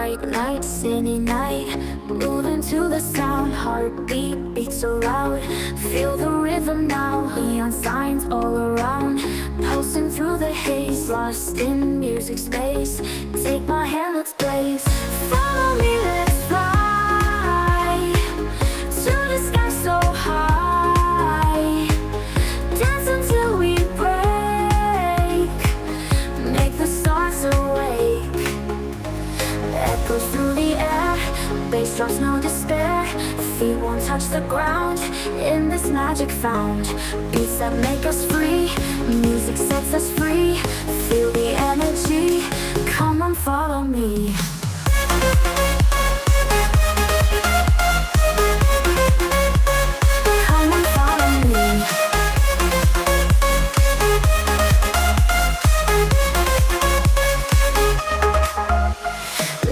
Bright night, city night, moving to the sound. Heartbeat beats so loud. Feel the rhythm now. Neon signs all around, pulsing through the haze, lost in music space. Take my hand, let's blaze. Follow me, let's fly to the sky so high. Dance until we break, make the stars awake. Echoes through the air, bass drops, no despair. Feet won't touch the ground, in this magic found. Beats that make us free, music sets us free. Feel the energy, come on, follow me. Come on, follow me.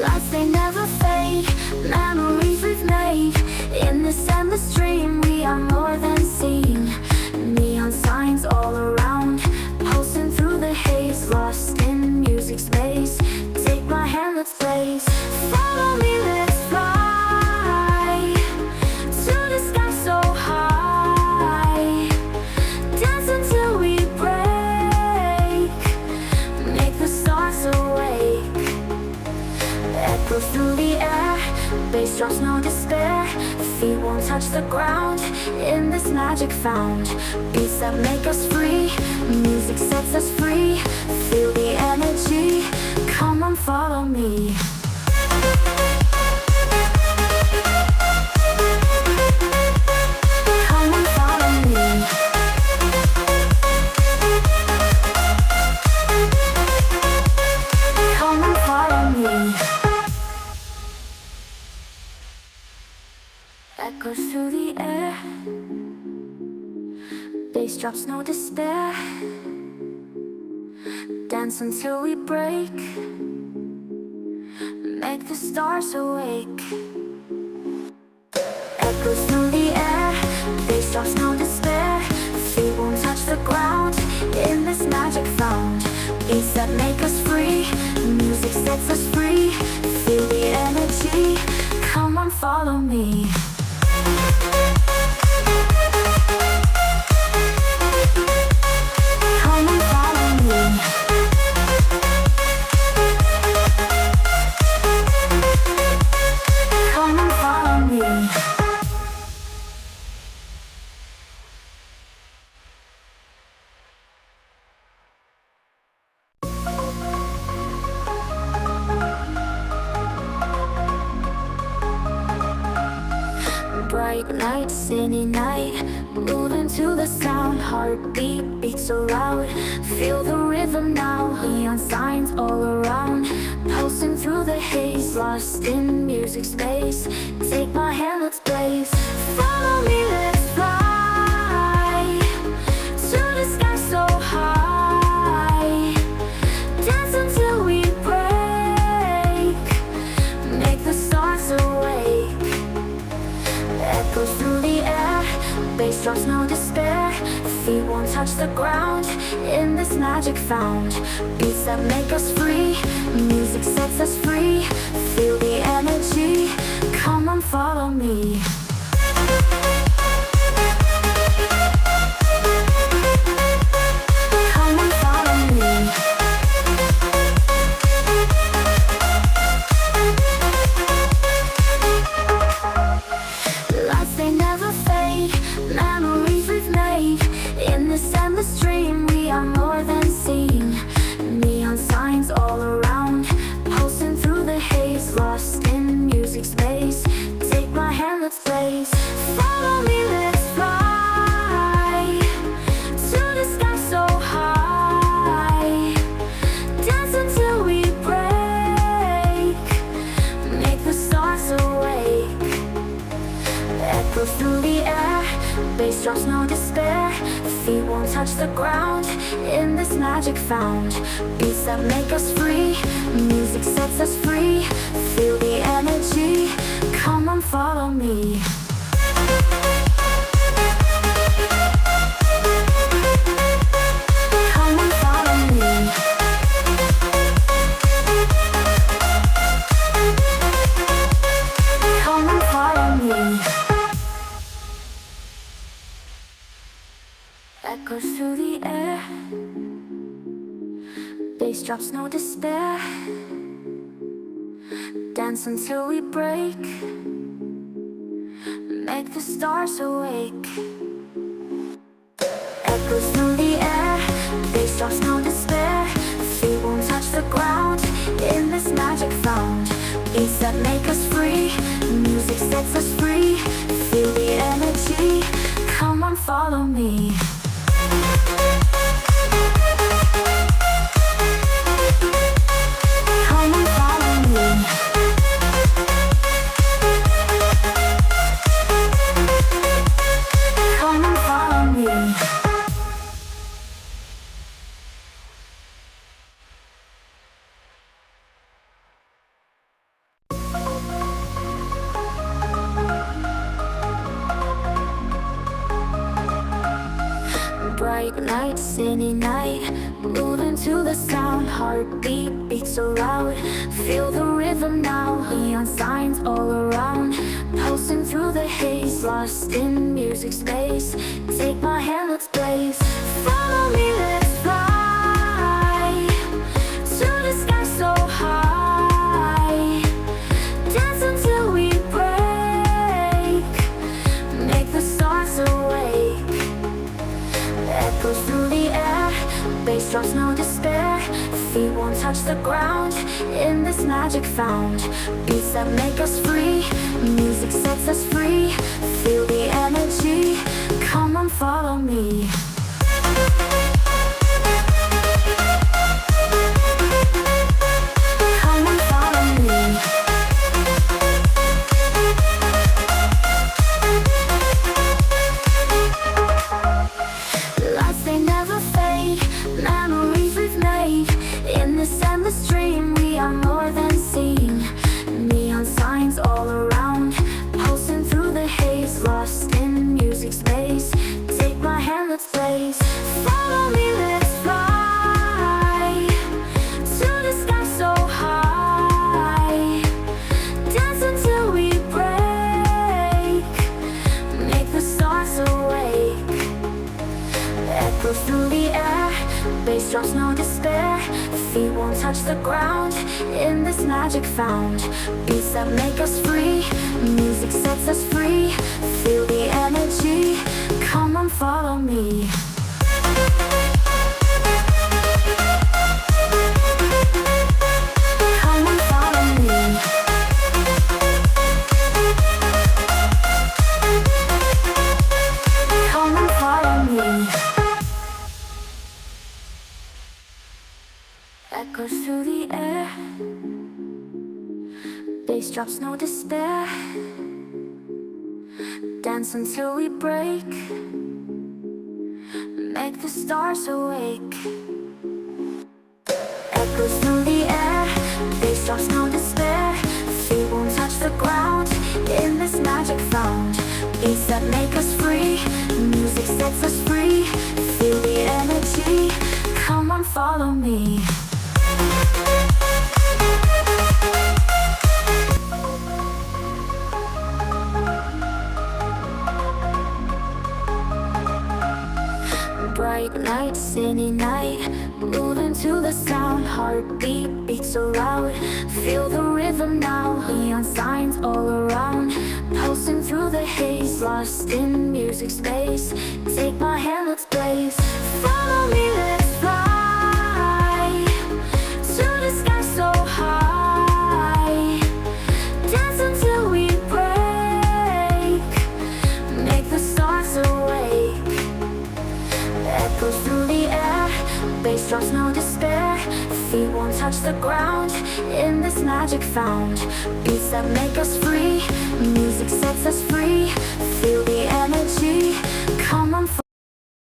Lights, they never fade, memories we've made. In this endless dream, we are more than seen. Neon signs all around, pulsing through the haze, lost in music space. Take my hand, let's blaze. Follow me, let's fly to the sky so high. Dance until we break, make the stars awake. Echoes through the air, bass drops, no despair. Feet won't touch the ground, in this magic found. Beats that make us free, music sets us free. Feel the energy, come on, follow me. Come on, follow me. Come on, follow me. Echoes through the air, bass drops, no despair. Dance until we break, make the stars awake. Echoes through the air, bass drops, no despair. Feet won't touch the ground, in this magic found. Beats that make us free, music sets us free. Feel the energy, come on, follow me. Come on, follow me. Come on, follow me. Bright night, city night, moving to the sound. Heartbeat beats so loud. Feel the rhythm now. Neon signs all around, pulsing through the haze, lost in music space. Take my hand, let's blaze. Follow me, let's fly to the sky so high. Dance until we break, make the stars awake. Echoes through the air, bass drops, no despair. Feet won't touch the ground, in this magic found. Beats that make us free, music sets us free. Feel the energy, come on, follow me. Come on, follow me. Lights, they never fade, memories we've made. In this endless dream, we are more than seen. Neon signs all around, pulsing through the haze, lost in music space. Take my hand, let's blaze. Follow me, let's fly to the sky so high. Dance until we break, make the stars awake. Echoes through the air, bass drops, no despair. Feet won't touch the ground, in this magic found. Beats that make us free, music sets us free. Feel the energy, come on, follow me. Come on, follow me. echoes through the air. Bass drops, no despair. Dance until we break. Make the stars awake. Echoes through the air. Bass drops, no despair. Feet won't touch the ground. In this magic found. Beats that make us free. Music sets us free. Feel the energy. Come on, follow me. Come on, follow me. Come on, follow me. Bright light, city night, moving to the sound. Heartbeat beats so loud. Feel the rhythm now. Neon signs all around. Pulsing through the haze, lost in music space. Take my hand, let's blaze. Follow me, let's fly to the sky so high. Dance until we break. Make the stars awake. Echoes through the air. Bass drops, no despair. Feet won't touch the ground. In this magic found. Beats that make us free. Music sets us free. Feel the energy. Come on, follow me. Come on, follow me. Lights, they never fade. Memories we've made. In this endless dream, we are more than seen. Neon signs all around. Pulsing through the haze, lost in music space. Take my hand, let's blaze. Follow me, let's fly to the sky so high. Dance until we break. Make the stars awake. Echoes through the air. Bass drops, no despair. Feet won't touch the ground. In this magic found. Beats that make us free. Music sets us free. Feel the energy. Come on, follow me. Come on, follow me. Come on, follow me. Echoes through the air. Bass drops, no despair. Dance until we break. Make the stars awake. Echoes through the air. Bass drops, no despair. Feet won't touch the ground. In this magic found. Beats that make us free. Music sets us free. Feel the energy. Come on, follow me. Bright light, city night, moving to the sound. Heartbeat beats so loud. Feel the rhythm now. Neon signs all around. Pulsing through the haze, lost in music space. Take my hand, let's blaze. Follow me, let's fly to the sky so high. Dance until we break. Make the stars awake. Echoes through the air. Bass drops, no despair. Feet won't touch the ground. In this magic found. Beats that make us free. Music sets us free. Feel the energy. Come on,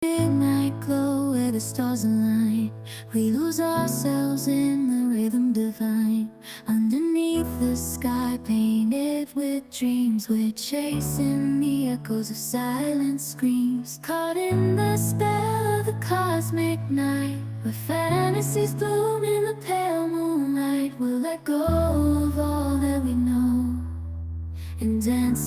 midnight glow where the stars align. We lose ourselves in the rhythm divine. Underneath the sky painted with dreams, we're chasing the echoes of silent screams. Caught in the spell of the cosmic night, where fantasies bloom in the pale moonlight. We'll let go of all that we know and dance